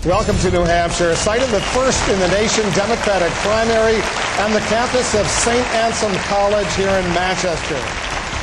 Welcome to New Hampshire, site of the first in the nation Democratic primary and the campus of St. Anselm College here in Manchester.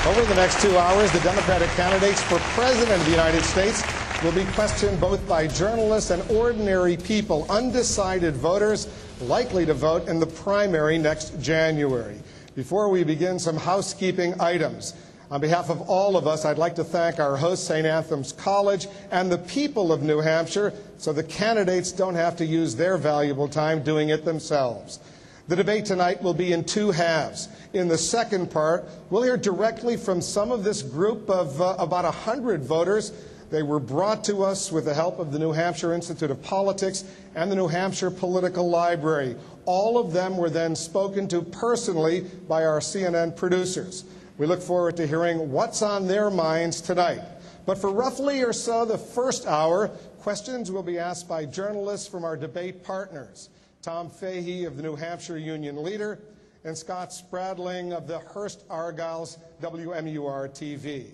Over the next 2 hours, the Democratic candidates for President of the United States will be questioned both by journalists and ordinary people, undecided voters likely to vote in the primary next January. Before we begin, some housekeeping items. On behalf of all of us, I'd like to thank our host, St. Anselm's College, and the people of New Hampshire, so the candidates don't have to use their valuable time doing it themselves. The debate tonight will be in two halves. In the second part, we'll hear directly from some of this group of about 100 voters. They were brought to us with the help of the New Hampshire Institute of Politics and the New Hampshire Political Library. All of them were then spoken to personally by our CNN producers. We look forward to hearing what's on their minds tonight. But for roughly or so the first hour, questions will be asked by journalists from our debate partners. Tom Fahey of the New Hampshire Union Leader and Scott Spradling of the Hearst Argyle's WMUR-TV.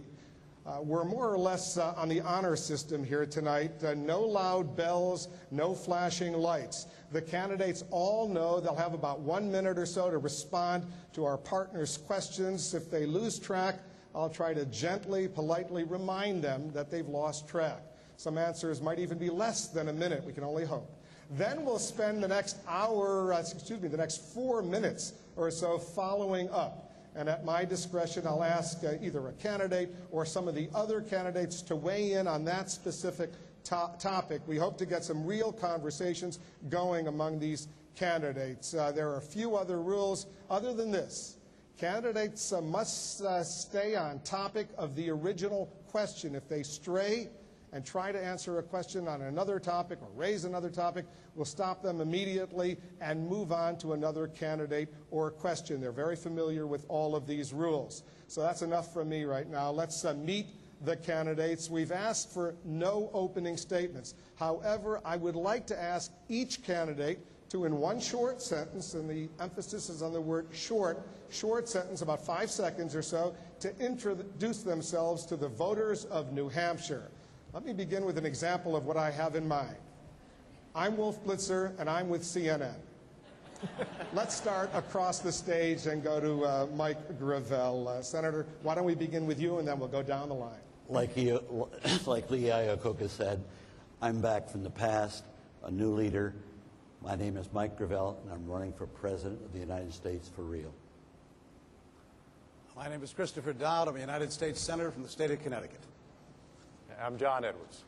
We're more or less on the honor system here tonight. No loud bells, no flashing lights. The candidates all know they'll have about 1 minute or so to respond to our partners' questions. If they lose track, I'll try to gently, politely remind them that they've lost track. Some answers might even be less than a minute. We can only hope. Then we'll spend the next the next 4 minutes or so following up. And at my discretion, I'll ask either a candidate or some of the other candidates to weigh in on that specific topic. We hope to get some real conversations going among these candidates. There are a few other rules other than this. Candidates must stay on topic of the original question. If they stray and try to answer a question on another topic or raise another topic, we'll stop them immediately and move on to another candidate or question. They're very familiar with all of these rules. So that's enough from me right now. Let's meet the candidates. We've asked for no opening statements. However, I would like to ask each candidate to, in one short sentence, and the emphasis is on the word short sentence, about 5 seconds or so, to introduce themselves to the voters of New Hampshire. Let me begin with an example of what I have in mind. I'm Wolf Blitzer, and I'm with CNN. Let's start across the stage and go to Mike Gravel. Senator, why don't we begin with you, and then we'll go down the line. Like Lee Iacocca said, I'm back from the past, a new leader. My name is Mike Gravel, and I'm running for President of the United States for real. My name is Christopher Dowd. I'm a United States Senator from the state of Connecticut. I'm John Edwards.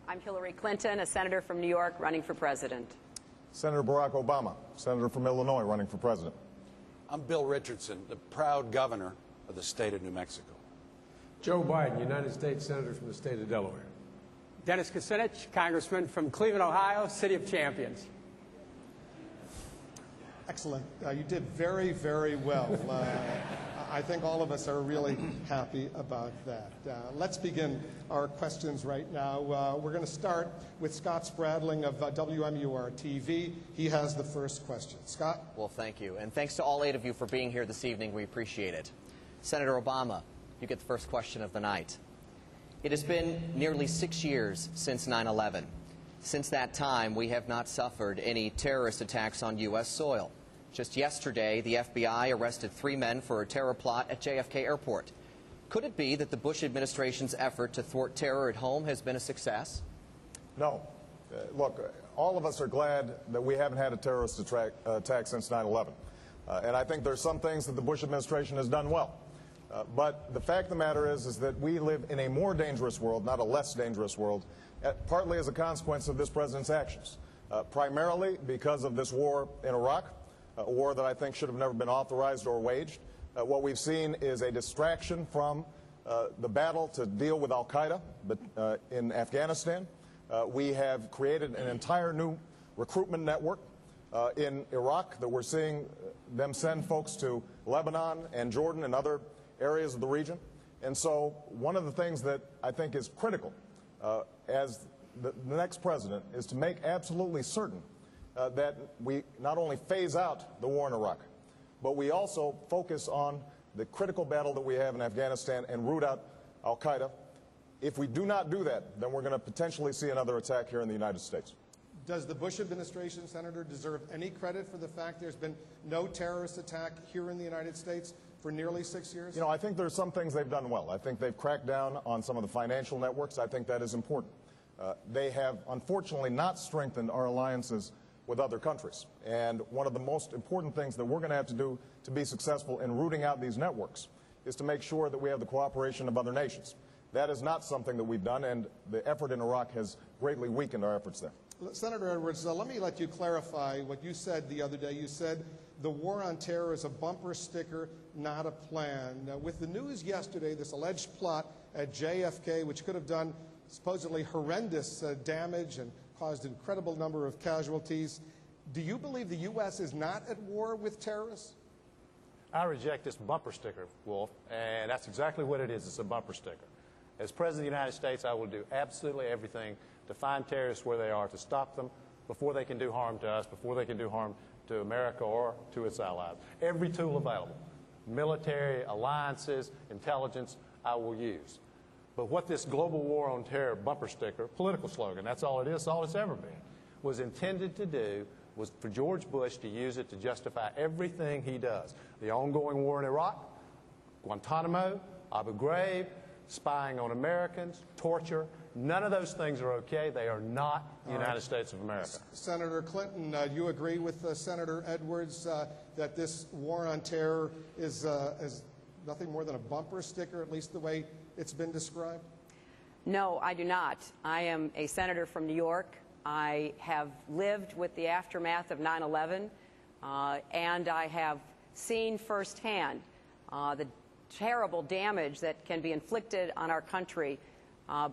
I'm Hillary Clinton, a senator from New York running for president. Senator Barack Obama, senator from Illinois running for president. I'm Bill Richardson, the proud governor of the state of New Mexico. Joe Biden, United States senator from the state of Delaware. Dennis Kucinich, congressman from Cleveland, Ohio, City of Champions. Excellent. You did very, very well. I think all of us are really happy about that. Let's begin our questions right now. We're going to start with Scott Spradling of WMUR-TV. He has the first question. Scott? Well, thank you. And thanks to all 8 of you for being here this evening. We appreciate it. Senator Obama, you get the first question of the night. It has been nearly 6 years since 9/11. Since that time, we have not suffered any terrorist attacks on U.S. soil. Just yesterday, the FBI arrested 3 men for a terror plot at JFK Airport. Could it be that the Bush administration's effort to thwart terror at home has been a success? No. Look, all of us are glad that we haven't had a terrorist attack since 9/11. And I think there's some things that the Bush administration has done well. But the fact of the matter is that we live in a more dangerous world, not a less dangerous world, partly as a consequence of this president's actions. Primarily because of this war in Iraq, a war that I think should have never been authorized or waged. What we've seen is a distraction from the battle to deal with al-Qaeda in Afghanistan. We have created an entire new recruitment network in Iraq that we're seeing them send folks to Lebanon and Jordan and other areas of the region. And so one of the things that I think is critical as the next president is to make absolutely certain that we not only phase out the war in Iraq, but we also focus on the critical battle that we have in Afghanistan and root out al-Qaeda. If we do not do that, then we're going to potentially see another attack here in the United States. Does the Bush administration, Senator, deserve any credit for the fact there's been no terrorist attack here in the United States for nearly 6 years? You know, I think there's some things they've done well. I think they've cracked down on some of the financial networks. I think that is important. They have, unfortunately, not strengthened our alliances with other countries. And one of the most important things that we're going to have to do to be successful in rooting out these networks is to make sure that we have the cooperation of other nations. That is not something that we've done, and the effort in Iraq has greatly weakened our efforts there. Senator Edwards, let me let you clarify what you said the other day. You said the war on terror is a bumper sticker, not a plan. Now, with the news yesterday, this alleged plot at JFK, which could have done supposedly horrendous damage and caused an incredible number of casualties, do you believe the U.S. is not at war with terrorists? I reject this bumper sticker, Wolf, and that's exactly what it is. It's a bumper sticker. As President of the United States, I will do absolutely everything to find terrorists where they are, to stop them before they can do harm to us, before they can do harm to America or to its allies. Every tool available, military, alliances, intelligence, I will use. But what this global war on terror bumper sticker, political slogan, that's all it is, all it's ever been, was intended to do was for George Bush to use it to justify everything he does. The ongoing war in Iraq, Guantanamo, Abu Ghraib, spying on Americans, torture. None of those things are okay. They are not the United States of America. Senator Clinton, do you agree with Senator Edwards that this war on terror is nothing more than a bumper sticker, at least the way it's been described? No, I do not. I am a senator from New York. I have lived with the aftermath of 9/11, and I have seen firsthand the terrible damage that can be inflicted on our country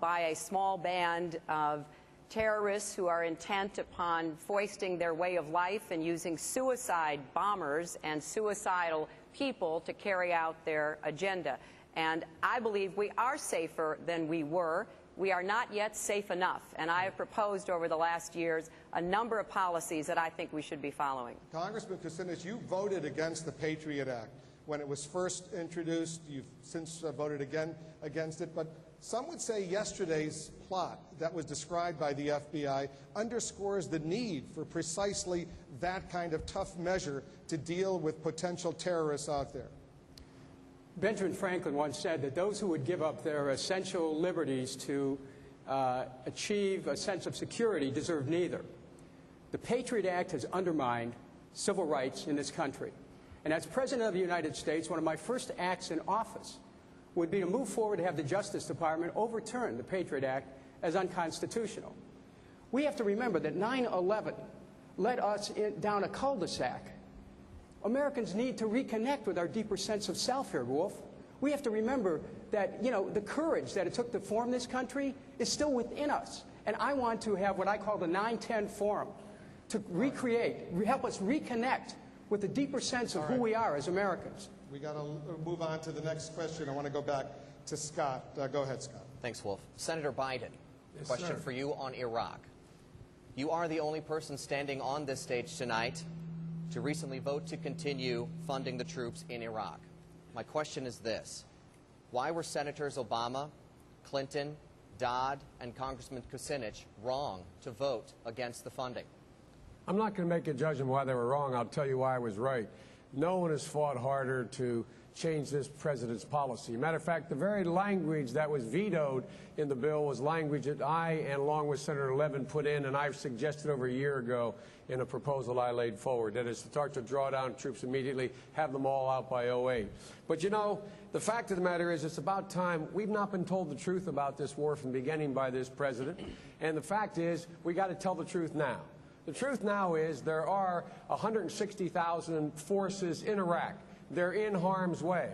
by a small band of terrorists who are intent upon foisting their way of life and using suicide bombers and suicidal people to carry out their agenda. And I believe we are safer than we were. We are not yet safe enough, and I have proposed over the last years a number of policies that I think we should be following. Congressman Kucinich, you voted against the Patriot Act when it was first introduced. You've since voted again against it, but some would say yesterday's plot that was described by the FBI underscores the need for precisely that kind of tough measure to deal with potential terrorists out there. Benjamin Franklin once said that those who would give up their essential liberties to achieve a sense of security deserve neither. The Patriot Act has undermined civil rights in this country. And as President of the United States, one of my first acts in office would be to move forward to have the Justice Department overturn the Patriot Act as unconstitutional. We have to remember that 9/11 led us down a cul-de-sac. Americans need to reconnect with our deeper sense of self here, Wolf. We have to remember that, the courage that it took to form this country is still within us. And I want to have what I call the 9/10 Forum to help us reconnect with a deeper sense of who we are as Americans. We got to move on to the next question. I want to go back to Scott. Go ahead, Scott. Thanks, Wolf. Senator Biden, question for you on Iraq. You are the only person standing on this stage tonight to recently vote to continue funding the troops in Iraq. My question is this: why were Senators Obama, Clinton, Dodd, and Congressman Kucinich wrong to vote against the funding? I'm not going to make a judgment why they were wrong. I'll tell you why I was right. No one has fought harder to change this president's policy. Matter of fact, the very language that was vetoed in the bill was language that I, and along with Senator Levin, put in, and I've suggested over a year ago in a proposal I laid forward, that is to start to draw down troops immediately, have them all out by 2008. But the fact of the matter is, it's about time. We've not been told the truth about this war from the beginning by this president, and the fact is, we got to tell the truth now. The truth now is there are 160,000 forces in Iraq. They're in harm's way.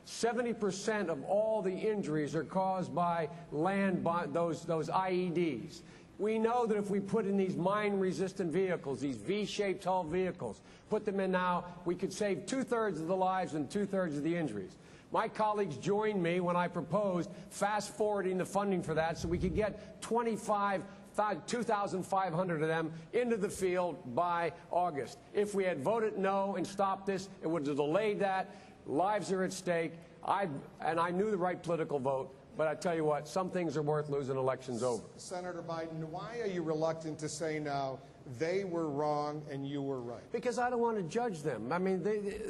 70% of all the injuries are caused by those IEDs. We know that if we put in these mine-resistant vehicles, these V-shaped hull vehicles, put them in now, we could save 2/3 of the lives and 2/3 of the injuries. My colleagues joined me when I proposed fast-forwarding the funding for that so we could get 2,500 of them into the field by August. If we had voted no and stopped this, it would have delayed that. Lives are at stake. I knew the right political vote, But I tell you what, some things are worth losing elections over. Senator Biden, why are you reluctant to say now they were wrong and you were right? Because I don't want to judge them. I mean,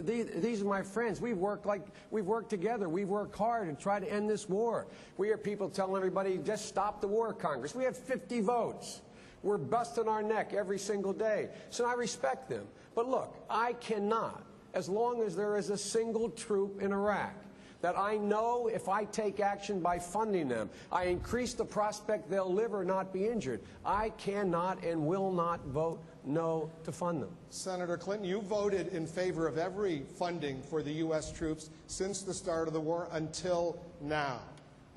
these are my friends. We've worked together. We've worked hard to try to end this war. We hear people telling everybody, just stop the war, Congress. We had 50 votes. We're busting our neck every single day. So I respect them. But look, I cannot, as long as there is a single troop in Iraq, that I know if I take action by funding them, I increase the prospect they'll live or not be injured. I cannot and will not vote no to fund them. Senator Clinton, you voted in favor of every funding for the U.S. troops since the start of the war until now.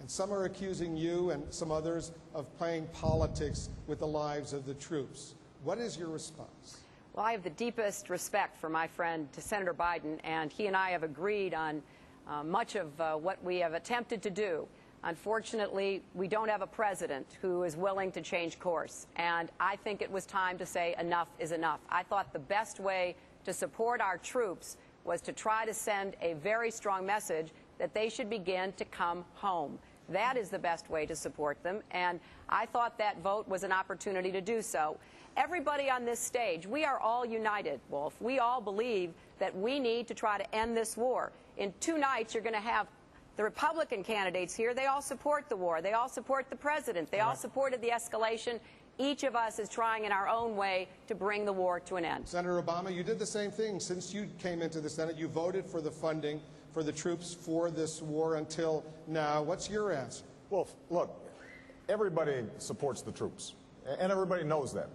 And some are accusing you and some others of playing politics with the lives of the troops. What is your response? Well, I have the deepest respect for my friend, Senator Biden, and he and I have agreed on much of what we have attempted to do. Unfortunately, we don't have a president who is willing to change course, and I think it was time to say enough is enough. I thought the best way to support our troops was to try to send a very strong message that they should begin to come home. That is the best way to support them, and I thought that vote was an opportunity to do so. Everybody on this stage, we are all united, Wolf. We all believe that we need to try to end this war. In 2 nights, you're going to have the Republican candidates here. They all support the war. They all support the president. They all supported the escalation. Each of us is trying in our own way to bring the war to an end. Senator Obama, you did the same thing. Since you came into the Senate, you voted for the funding for the troops for this war until now. What's your answer? Well, look, everybody supports the troops, and everybody knows that.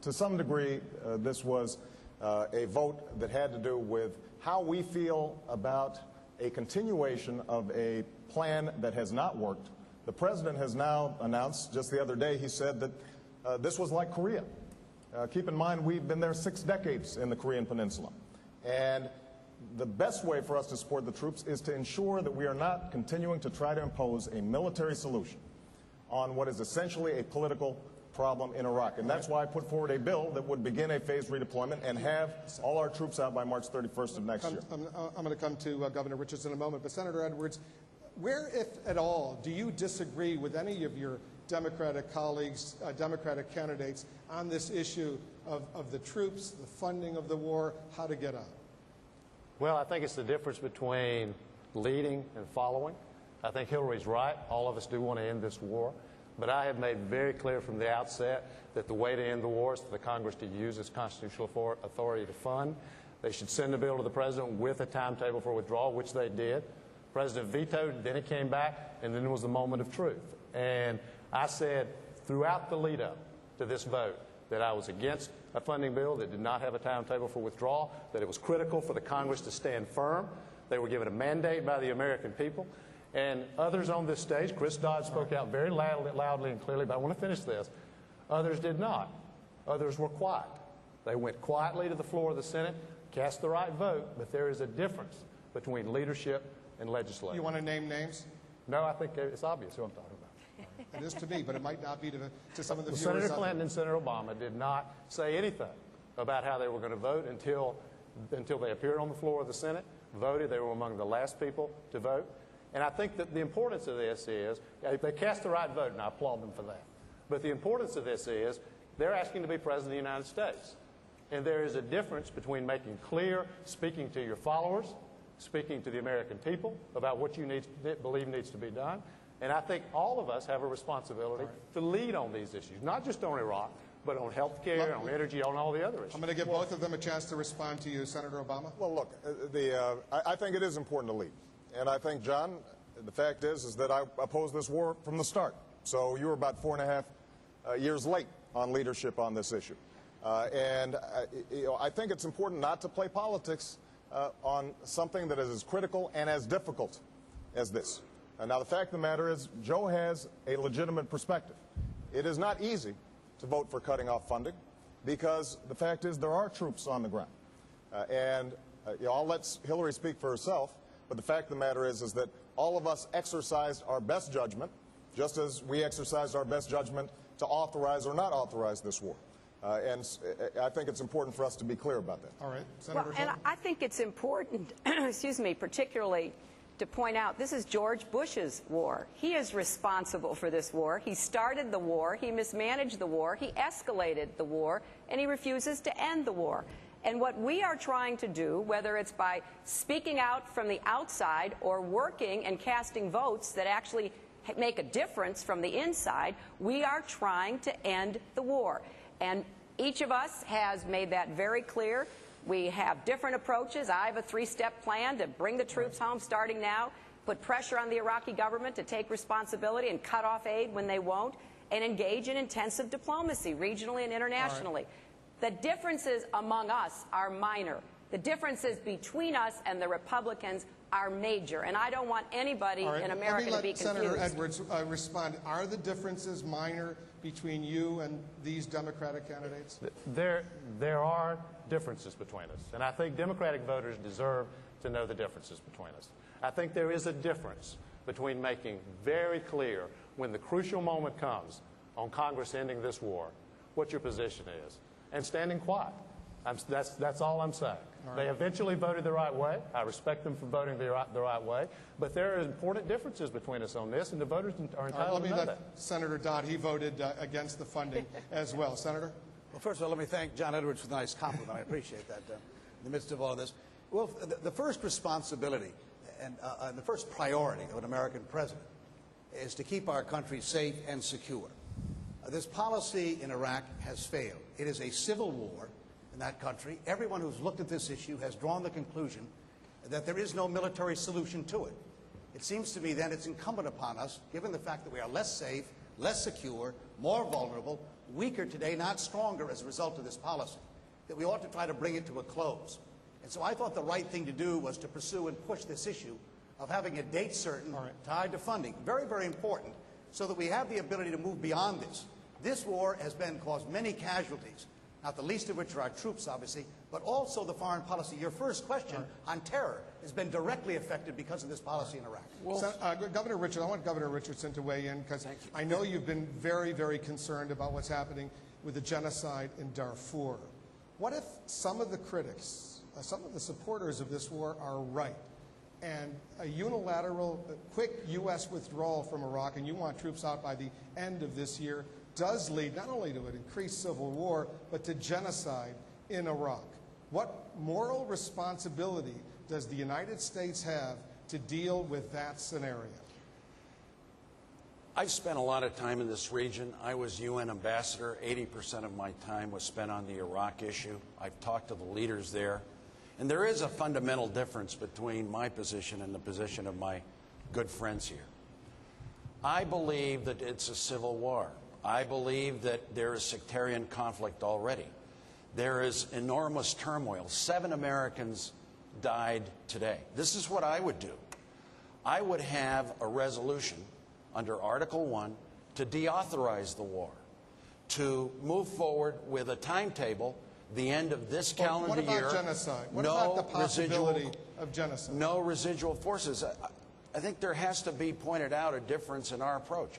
To some degree, this was a vote that had to do with how we feel about a continuation of a plan that has not worked. The president has now announced, just the other day, he said that this was like Korea. Keep in mind, we've been there 6 decades in the Korean Peninsula. And the best way for us to support the troops is to ensure that we are not continuing to try to impose a military solution on what is essentially a political problem in Iraq. And that's why I put forward a bill that would begin a phased redeployment and have all our troops out by March 31st of next year. I'm going to come to Governor Richardson in a moment. But Senator Edwards, where, if at all, do you disagree with any of your Democratic colleagues, Democratic candidates, on this issue of the troops, the funding of the war, how to get out? Well, I think it's the difference between leading and following. I think Hillary's right. All of us do want to end this war. But I have made very clear from the outset that the way to end the war is for the Congress to use its constitutional authority to fund. They should send a bill to the president with a timetable for withdrawal, which they did. The president vetoed, then it came back, and then there was the moment of truth. And I said throughout the lead-up to this vote that I was against a funding bill that did not have a timetable for withdrawal, that it was critical for the Congress to stand firm. They were given a mandate by the American people. And others on this stage, Chris Dodd spoke out very loudly and clearly, but I want to finish this. Others did not. Others were quiet. They went quietly to the floor of the Senate, cast the right vote, but there is a difference between leadership and legislature. You want to name names? No, I think it's obvious who I'm talking about. It is to me, but it might not be to some of the viewers. Senator Clinton and Senator Obama did not say anything about how they were going to vote until they appeared on the floor of the Senate, voted. They were among the last people to vote. And I think that the importance of this is, they cast the right vote, and I applaud them for that. But the importance of this is, they're asking to be President of the United States. And there is a difference between making clear, speaking to your followers, speaking to the American people about what you believe needs to be done. And I think all of us have a responsibility to lead on these issues, not just on Iraq, but on health care, on energy, on all the other issues. I'm going to give both of them a chance to respond to you, Senator Obama. Well, look, I think it is important to lead. And I think, John, the fact is that I opposed this war from the start. So you were about 4.5 years late on leadership on this issue. I think it's important not to play politics on something that is as critical and as difficult as this. Now, the fact of the matter is, Joe has a legitimate perspective. It is not easy to vote for cutting off funding because the fact is there are troops on the ground. I'll let Hillary speak for herself, but the fact of the matter is that all of us exercised our best judgment, just as we exercised our best judgment to authorize or not authorize this war. And I think it's important for us to be clear about that. All right. Senator and I think it's important, excuse me, particularly to point out this is George Bush's war. He is responsible for this war. He started the war, he mismanaged the war, he escalated the war, and he refuses to end the war. And what we are trying to do, whether it's by speaking out from the outside or working and casting votes that actually make a difference from the inside, we are trying to end the war. And each of us has made that very clear. We have different approaches. I have a three-step plan to bring the troops home starting now, put pressure on the Iraqi government to take responsibility and cut off aid when they won't, and engage in intensive diplomacy, regionally and internationally. The differences among us are minor. The differences between us and the Republicans are major, and I don't want anybody in America to be confused. Senator Edwards respond. Are the differences minor between you and these Democratic candidates? There are differences between us, and I think Democratic voters deserve to know the differences between us. I think there is a difference between making very clear when the crucial moment comes on Congress ending this war what your position is, and standing quiet. That's all I'm saying. They eventually voted the right way. I respect them for voting the right way. But there are important differences between us on this, and the voters are entitled to know that. Let Senator Dodd, he voted against the funding as well. Senator? Well, first of all, let me thank John Edwards for the nice compliment. I appreciate that in the midst of all of this. Well, the first responsibility and the first priority of an American president is to keep our country safe and secure. This policy in Iraq has failed. It is a civil war in that country. Everyone who's looked at this issue has drawn the conclusion that there is no military solution to it. It seems to me then it's incumbent upon us, given the fact that we are less safe, less secure, more vulnerable, weaker today, not stronger as a result of this policy, that we ought to try to bring it to a close. And so I thought the right thing to do was to pursue and push this issue of having a date certain tied to funding. Very, very important, so that we have the ability to move beyond this. This war has caused many casualties, not the least of which are our troops, obviously, but also the foreign policy. Your first question on terror has been directly affected because of this policy in Iraq. Well, Governor Richardson, I want Governor Richardson to weigh in, because I know you've been very, very concerned about what's happening with the genocide in Darfur. What if some of the critics, some of the supporters of this war are right, and a unilateral, quick U.S. withdrawal from Iraq, and you want troops out by the end of this year, does lead not only to an increased civil war, but to genocide in Iraq? What moral responsibility does the United States have to deal with that scenario? I've spent a lot of time in this region. I was UN ambassador. 80% of my time was spent on the Iraq issue. I've talked to the leaders there. And there is a fundamental difference between my position and the position of my good friends here. I believe that it's a civil war. I believe that there is sectarian conflict already. There is enormous turmoil. 7 Americans died today. This is what I would do. I would have a resolution under Article 1 to deauthorize the war, to move forward with a timetable, the end of this calendar year. What about genocide? What about the possibility of genocide? No residual forces. I think there has to be pointed out a difference in our approach.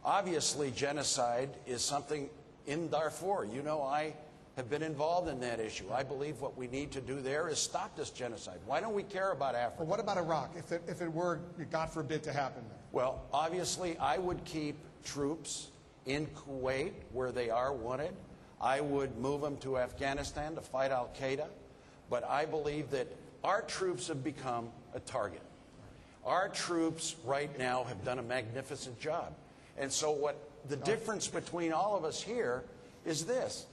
Obviously, genocide is something in Darfur. You know, I have been involved in that issue. I believe what we need to do there is stop this genocide. Why don't we care about Africa? Well, what about Iraq, if it were, God forbid, to happen there? Well, obviously, I would keep troops in Kuwait where they are wanted. I would move them to Afghanistan to fight al-Qaeda. But I believe that our troops have become a target. Our troops right now have done a magnificent job. And so what the difference between all of us here is this.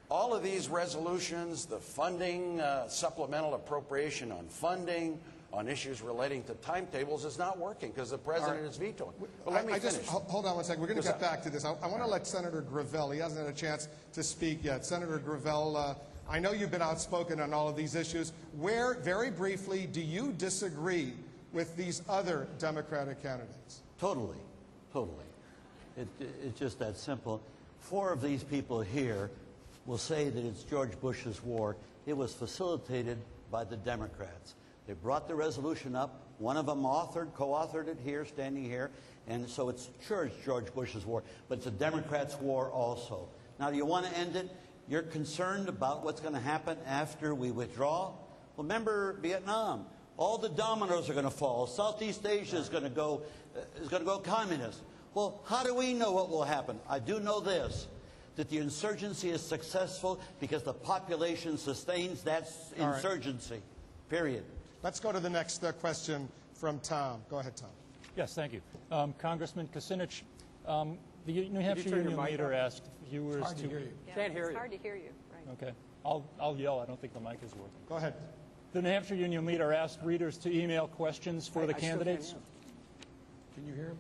All of these resolutions, the funding, supplemental appropriation on funding, on issues relating to timetables is not working because the president is vetoing. But let me finish. Hold on one second. We're going to get back to this. I want to let Senator Gravel, he hasn't had a chance to speak yet. Senator Gravel, I know you've been outspoken on all of these issues. Where, very briefly, do you disagree with these other Democratic candidates? Totally. Totally. It's just that simple. 4 of these people here will say that it's George Bush's war. It was facilitated by the Democrats. They brought the resolution up. One of them co-authored it here, standing here. And so it's sure it's George Bush's war, but it's a Democrats' war also. Now, do you want to end it? You're concerned about what's going to happen after we withdraw? Well, remember Vietnam. All the dominoes are going to fall. Southeast Asia is going to go communist. Well, how do we know what will happen? I do know this, that the insurgency is successful because the population sustains that insurgency, period. Let's go to the next question from Tom. Go ahead, Tom. Yes, thank you. Congressman Kucinich, the New Hampshire Union leader asked viewers to... Can't hear you. It's hard to hear you. Right. Okay. I'll yell. I don't think the mic is working. Go ahead. The New Hampshire Union leader asked readers to email questions for the candidates. Can you hear him?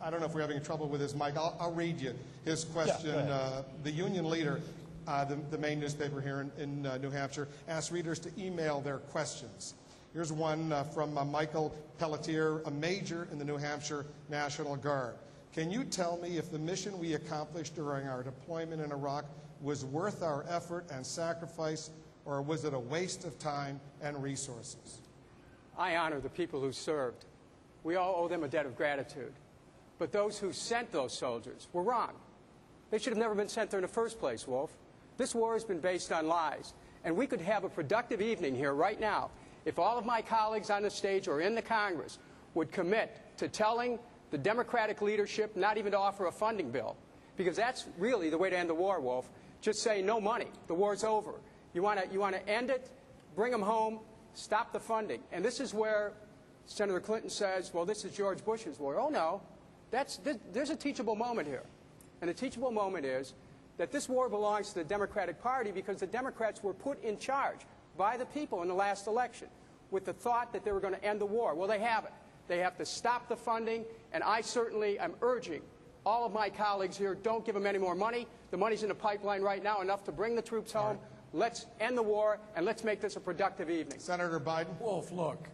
I don't know if we're having trouble with his mic. I'll read you his question. Yeah, the Union leader, the main newspaper here in New Hampshire, asked readers to email their questions. Here's one from Michael Pelletier, a major in the New Hampshire National Guard. Can you tell me if the mission we accomplished during our deployment in Iraq was worth our effort and sacrifice, or was it a waste of time and resources? I honor the people who served. We all owe them a debt of gratitude. But those who sent those soldiers were wrong. They should have never been sent there in the first place, Wolf. This war has been based on lies. And we could have a productive evening here right now if all of my colleagues on the stage or in the Congress would commit to telling the Democratic leadership not even to offer a funding bill. Because that's really the way to end the war, Wolf. Just say no money. The war's over. You want to end it, bring them home, stop the funding. And this is where Senator Clinton says, well, this is George Bush's war. Oh, no. There's a teachable moment here. And the teachable moment is that this war belongs to the Democratic Party because the Democrats were put in charge by the people in the last election with the thought that they were going to end the war. Well, they haven't. They have to stop the funding, and I certainly am urging all of my colleagues here, don't give them any more money. The money's in the pipeline right now, enough to bring the troops home. Let's end the war, and let's make this a productive evening. Senator Biden. Wolf, look,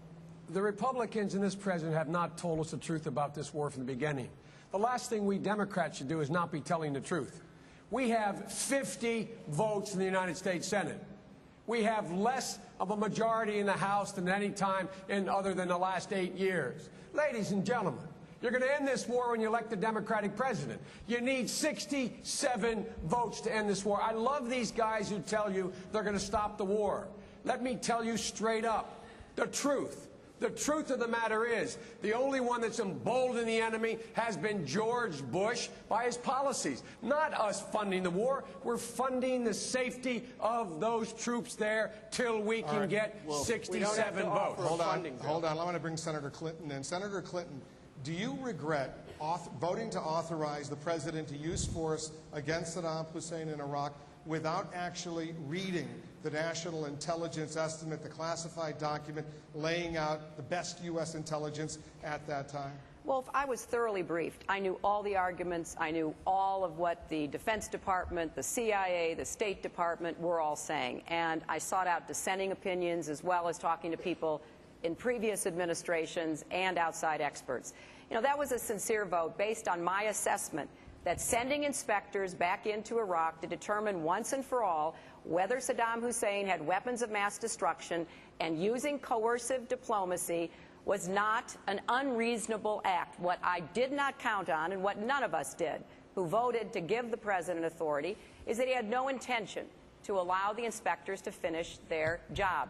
the Republicans and this president have not told us the truth about this war from the beginning. The last thing we Democrats should do is not be telling the truth. We have 50 votes in the United States Senate. We have less of a majority in the House than any time other than the last 8 years. Ladies and gentlemen, you're going to end this war when you elect a Democratic president. You need 67 votes to end this war. I love these guys who tell you they're going to stop the war. Let me tell you straight up the truth. The truth of the matter is, the only one that's emboldened the enemy has been George Bush by his policies. Not us funding the war. We're funding the safety of those troops there till we can get 67 votes. Hold on. I want to bring Senator Clinton in. Senator Clinton, do you regret voting to authorize the president to use force against Saddam Hussein in Iraq without actually reading the National Intelligence Estimate, the classified document laying out the best U.S. intelligence at that time? Well, I was thoroughly briefed. I knew all the arguments. I knew all of what the Defense Department, the CIA, the State Department were all saying. And I sought out dissenting opinions as well as talking to people in previous administrations and outside experts. You know, that was a sincere vote based on my assessment that sending inspectors back into Iraq to determine once and for all whether Saddam Hussein had weapons of mass destruction and using coercive diplomacy was not an unreasonable act. What I did not count on, and what none of us did, who voted to give the president authority, is that he had no intention to allow the inspectors to finish their job.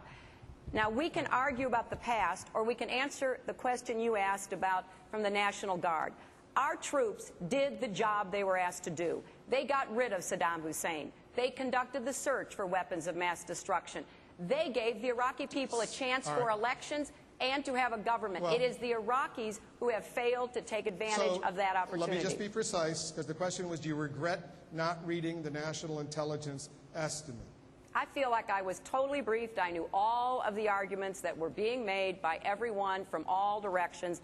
Now, we can argue about the past, or we can answer the question you asked about from the National Guard. Our troops did the job they were asked to do. They got rid of Saddam Hussein. They conducted the search for weapons of mass destruction. They gave the Iraqi people a chance for elections and to have a government. It is the Iraqis who have failed to take advantage of that opportunity. Let me just be precise, because the question was, do you regret not reading the National Intelligence Estimate? I feel like I was totally briefed. I knew all of the arguments that were being made by everyone from all directions.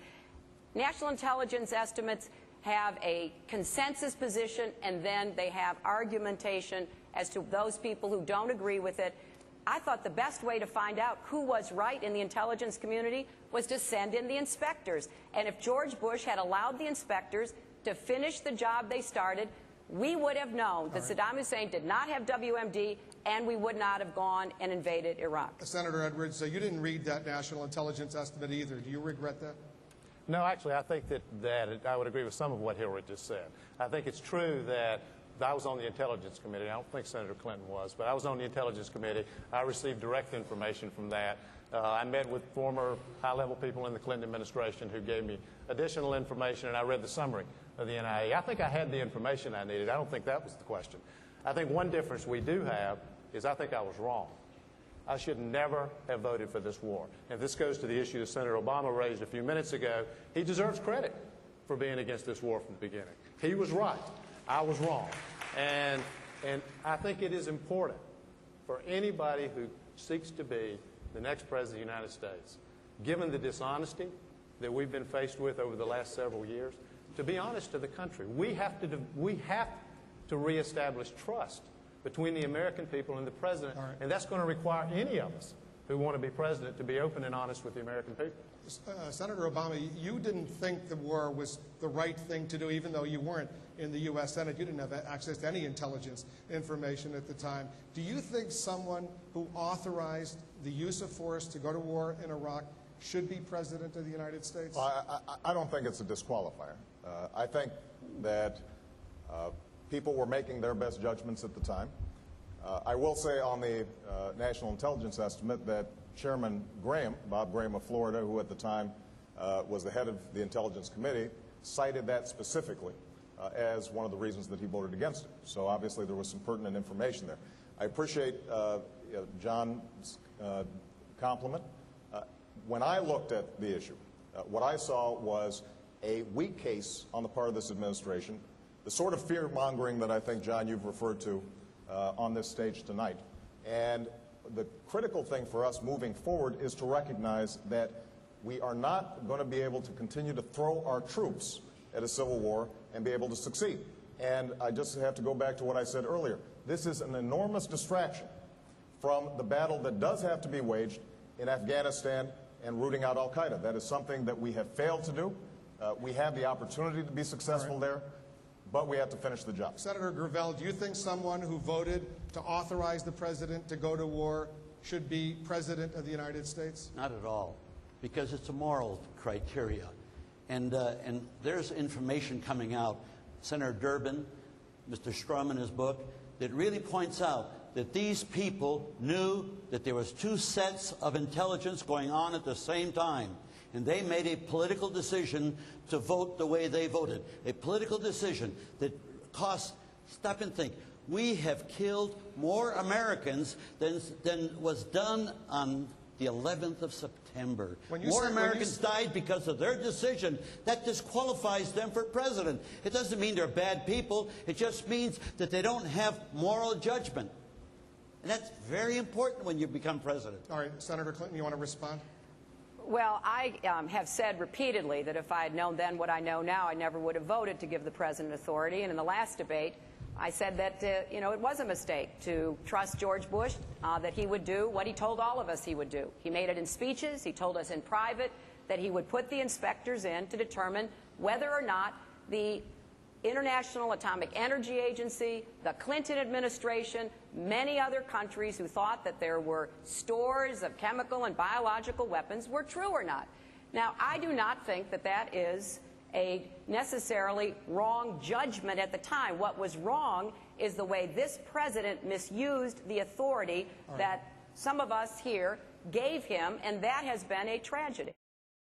National intelligence estimates have a consensus position, and then they have argumentation as to those people who don't agree with it. I thought the best way to find out who was right in the intelligence community was to send in the inspectors. And if George Bush had allowed the inspectors to finish the job they started, we would have known that Saddam Hussein did not have WMD, and we would not have gone and invaded Iraq. Senator Edwards, you didn't read that National Intelligence Estimate either. Do you regret that? No, actually, I think that I would agree with some of what Hillary just said. I think it's true that I was on the Intelligence Committee. I don't think Senator Clinton was, but I was on the Intelligence Committee. I received direct information from that. I met with former high-level people in the Clinton administration who gave me additional information, and I read the summary of the NIA. I think I had the information I needed. I don't think that was the question. I think one difference we do have is I think I was wrong. I should never have voted for this war. And this goes to the issue that Senator Obama raised a few minutes ago. He deserves credit for being against this war from the beginning. He was right. I was wrong. And I think it is important for anybody who seeks to be the next President of the United States, given the dishonesty that we've been faced with over the last several years, to be honest to the country. We have to reestablish trust between the American people and the President, right. And that's going to require any of us who want to be President to be open and honest with the American people. Senator Obama, you didn't think the war was the right thing to do, even though you weren't in the U.S. Senate. You didn't have access to any intelligence information at the time. Do you think someone who authorized the use of force to go to war in Iraq should be President of the United States? I don't think it's a disqualifier. I think that people were making their best judgments at the time. I will say on the National Intelligence Estimate that Chairman Graham, Bob Graham of Florida, who at the time was the head of the Intelligence Committee, cited that specifically as one of the reasons that he voted against it. So obviously there was some pertinent information there. I appreciate John's compliment. When I looked at the issue, what I saw was a weak case on the part of this administration, the sort of fear-mongering that I think, John, you've referred to on this stage tonight. And the critical thing for us moving forward is to recognize that we are not going to be able to continue to throw our troops at a civil war and be able to succeed. And I just have to go back to what I said earlier. This is an enormous distraction from the battle that does have to be waged in Afghanistan and rooting out al-Qaeda. That is something that we have failed to do. We have the opportunity to be successful there, but we have to finish the job. Senator Gravel, do you think someone who voted to authorize the president to go to war should be President of the United States? Not at all, because it's a moral criteria. And there's information coming out, Senator Durbin, Mr. Strum in his book, that really points out that these people knew that there was two sets of intelligence going on at the same time. And they made a political decision to vote the way they voted. A political decision that cost, stop and think, we have killed more Americans than was done on the 11th of September. More Americans died because of their decision. That disqualifies them for president. It doesn't mean they're bad people. It just means that they don't have moral judgment. And that's very important when you become president. All right, Senator Clinton, you want to respond? Well, I have said repeatedly that if I had known then what I know now, I never would have voted to give the president authority. And in the last debate, I said that, it was a mistake to trust George Bush, that he would do what he told all of us he would do. He made it in speeches. He told us in private that he would put the inspectors in to determine whether or not the International Atomic Energy Agency, the Clinton administration, many other countries who thought that there were stores of chemical and biological weapons were true or not. Now, I do not think that that is a necessarily wrong judgment at the time. What was wrong is the way this president misused the authority that some of us here gave him, and that has been a tragedy.